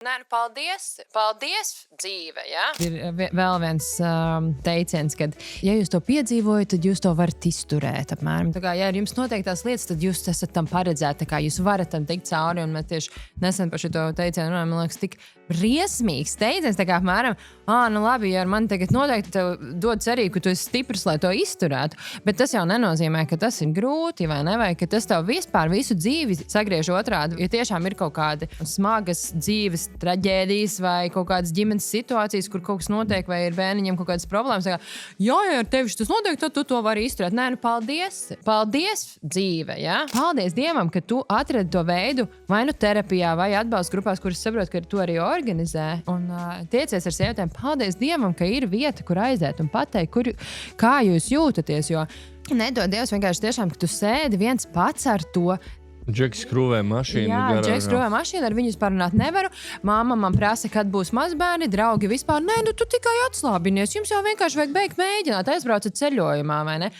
Nē, nu, paldies. Paldies, dzīve. Ja? Ir vēl viens teiciens, ka, ja jūs to piedzīvojat, tad jūs to varat izturēt. Apmēram. Tā kā, ja ir jums noteiktās lietas, tad jūs esat tam paredzēti. Jūs varat tam tikt cauri. Un mēs tieši nesen par šo teicienu runājam, man liekas, tik briesmīgs teiciens. Tā kā apmēram, nu labi, ja ar mani tagad noteikti tev dod cerību, ka tu esi stiprs, lai to izturētu. Bet tas jau nenozīmē, ka tas ir grūti vai ne, vai ka tas tev vispār visu dzīvi sagriež otrādi. Ja tiešām ir kaut kādi smagas dzīves traģēdijas vai kaut kādas ģimenes situācijas, kur kaut kas notiek, vai ir bērniņiem kaut kādas problēmas. Tā kā, ja ar tevi tas notiek, tad tu to vari izturēt. Nē, nu paldies. Paldies, dzīve. Ja? Paldies Dievam, ka tu atradi to veidu vai nu terapijā, vai atbalsta grupās, kuras saprot, ka tu arī organizē. Un tiecies ar sievietēm. Paldies Dievam, ka ir vieta, kur aiziet un pateikt, kā jūs jūtaties. Jo nedod Dievs vienkārši tiešām, ka tu sēdi viens pats ar to. Džeks skrūvē mašīnu. Jā, Džeks skrūvē mašīnu, ar viņus parunāt nevaru. Māma man prasa, kad būs mazbērni, draugi vispār. Nē, nu tu tikai atslābinies. Jums jau vienkārši vajag beigt mēģināt, aizbraucat ceļojumā, vai ne?